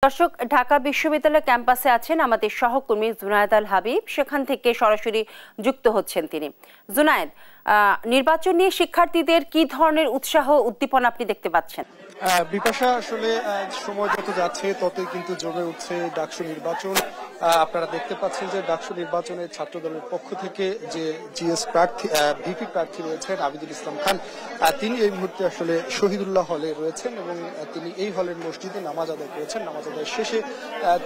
দর্শক, ঢাকা বিশ্ববিদ্যালয় ক্যাম্পাসে আছেন আমাদের সহকর্মী জুনায়েদ আল হাবিব, সেখান থেকে সরাসরি যুক্ত হচ্ছেন তিনি। জুনায়েদ, নির্বাচন নিয়ে শিক্ষার্থীদের কি ধরনের উৎসাহ উদ্দীপনা আপনি দেখতে পাচ্ছেন? বিপাশা, আসলে সময় যত যাচ্ছে ততই কিন্তু জমে উঠছে ডাকসু নির্বাচন। আপনারা দেখতে পাচ্ছেন যে ডাকসু নির্বাচনে ছাত্রদলের পক্ষ থেকে যে জিএস প্রার্থী ভিপি প্রার্থী রয়েছেন আবিদুল ইসলাম খান, তিনি এই মুহূর্তে আসলে শহীদুল্লাহ হলে রয়েছেন এবং তিনি এই হলের মসজিদে নামাজ আদায় করেছেন। নামাজ আদায় শেষে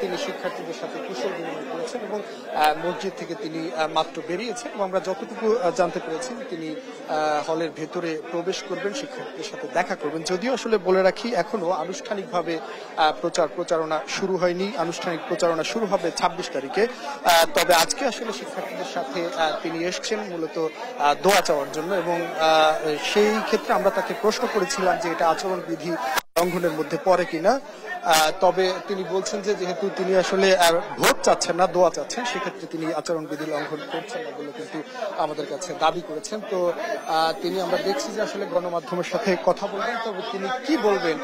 তিনি শিক্ষার্থীদের সাথে কুশল বিনিময় করেছেন এবং মসজিদ থেকে তিনি মাত্র বেরিয়েছেন এবং আমরা যতটুকু জানতে পেরেছি তিনি হলের ভেতরে প্রবেশ করবেন, শিক্ষার্থীদের সাথে দেখা করবেন। যদিও আসলে বলে রাখি, এখনো আনুষ্ঠানিকভাবে প্রচারণা শুরু হয়নি। আনুষ্ঠানিক প্রচারণা শুরু হবে 26 তারিখে। তবে আজকে আসলে শিক্ষার্থীদের সাথে তিনি এসেছেন মূলত দোয়া চাওয়ার জন্য এবং সেই ক্ষেত্রে আমরা তাকে প্রশ্ন করেছিলাম যে এটা আচরণবিধি লঙ্ঘনের মধ্যে পড়ে কিনা। তবে তিনি বলছেন যে যেহেতু তিনি আসলে ভোট চাচ্ছেন না, দোয়া চাচ্ছেন, সেক্ষেত্রে তিনি আচরণবিধি লঙ্ঘন করছেন না বলে কিন্তু আমাদের কাছে দাবি করেছেন। তো তিনি, আমরা দেখছি যে আসলে গণমাধ্যমের সাথে কথা বলবেন, তবে তিনি কি বলবেন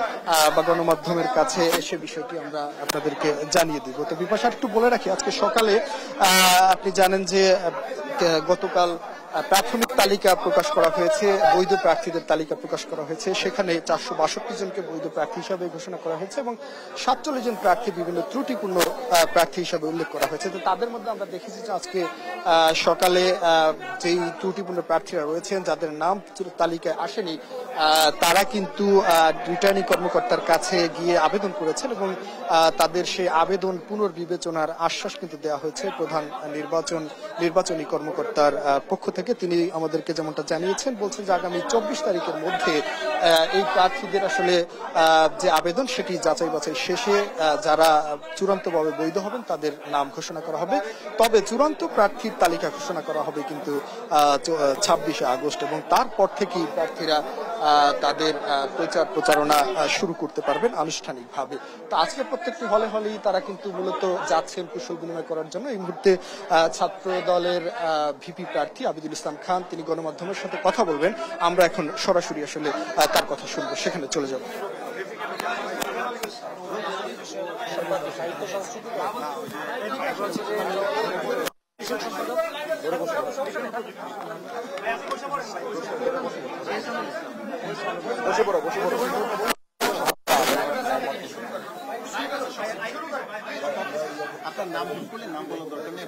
বা গণমাধ্যমের কাছে সে বিষয়টি আমরা আপনাদেরকে জানিয়ে দিব। তো বিপাশা, একটু বলে রাখি, আজকে সকালে আপনি জানেন যে গতকাল প্রাথমিক তালিকা প্রকাশ করা হয়েছে, বৈধ প্রার্থীদের তালিকা প্রকাশ করা হয়েছে। সেখানে 462 জনকে বৈধ প্রার্থী হিসাবে ঘোষণা করা হয়েছে এবং 47 জন প্রার্থী বিভিন্ন ত্রুটিপূর্ণ প্রার্থী হিসাবে উল্লেখ করা হয়েছে। তো তাদের মধ্যে আমরা দেখেছি যে আজকে সকালে যেই ত্রুটিপূর্ণ প্রার্থীরা রয়েছেন, যাদের নাম তালিকায় আসেনি, তারা কিন্তু রিটার্নিং কর্মকর্তার কাছে গিয়ে আবেদন করেছেন এবং তাদের সেই আবেদন পুনর্বিবেচনার আশ্বাস কিন্তু দেওয়া হয়েছে প্রধান নির্বাচনী কর্মকর্তার পক্ষ থেকে। তিনি আমাদেরকে যেমনটা জানিয়েছেন, বলছেন যে আগামী 24 তারিখের মধ্যে এই প্রার্থীদের আসলে যে আবেদন সেটি যাচাই বাছাই শেষে যারা চূড়ান্তভাবে বৈধ হবেন তাদের নাম ঘোষণা করা হবে। তবে চূড়ান্ত প্রার্থীর তালিকা ঘোষণা করা হবে কিন্তু 26 আগস্ট এবং তারপর থেকেই প্রার্থীরা তাদের প্রচারণা শুরু করতে পারবেন আনুষ্ঠানিকভাবে। তো আজকে প্রত্যেকটি হলেই তারা কিন্তু মূলত যাচ্ছেন কুশল বিনিময় করার জন্য। এই মুহূর্তে ছাত্র দলের ভিপি প্রার্থী আবিদুল ইসলাম খান, তিনি গণমাধ্যমের সাথে কথা বলবেন। আমরা এখন সরাসরি আসলে তার কথা শুনবো, সেখানে চলে যাব। আপনার নাম বলে নাম বলার দরকার নেই,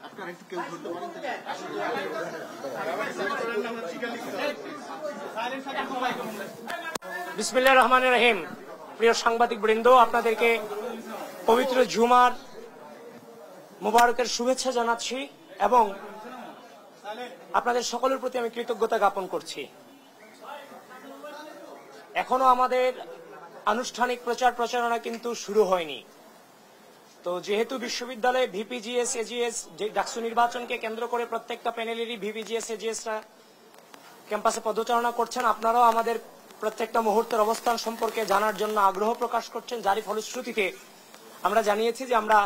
আপনার একটু কেউ ধরতে পারেন। বিসমিল্লাহির রহমানির রহিম। প্রিয় সাংবাদিক বৃন্দ, আপনাদেরকে পবিত্র জুমার মুবারকের শুভেচ্ছা জানাচ্ছি এবং আপনাদের সকলের প্রতি আমি কৃতজ্ঞতা জ্ঞাপন করছি। এখনো আমাদের আনুষ্ঠানিক প্রচারণা কিন্তু শুরু হয়নি। তো যেহেতু বিশ্ববিদ্যালয়ে ভিপিজিএস এজিএস ডাকসু নির্বাচনকে কেন্দ্র করে প্রত্যেকটা প্যানেলেরই ভিপিজিএস এজিএসরা ক্যাম্পাসে পদচারণা করছেন, আপনারাও আমাদের প্রত্যেকটা মুহূর্তের অবস্থান সম্পর্কে জানার জন্য আগ্রহ প্রকাশ করছেন। যারই ফলশ্রুতিতে আমরা জানিয়েছি যে আমরা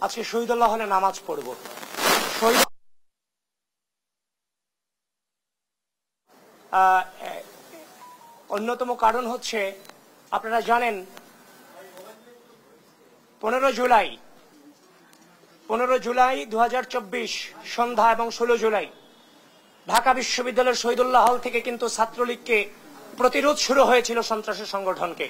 আজকে শহীদুল্লাহ হলে নামাজ পড়ব। অন্যতম কারণ হচ্ছে, আপনারা জানেন 15 জুলাই 2024 সন্ধ্যা এবং 16 জুলাই ঢাকা বিশ্ববিদ্যালয়ের শহীদুল্লাহ হল থেকে কিন্তু ছাত্রলীগকে প্রতিরোধ শুরু হয়েছিল সন্ত্রাসী সংগঠনকে।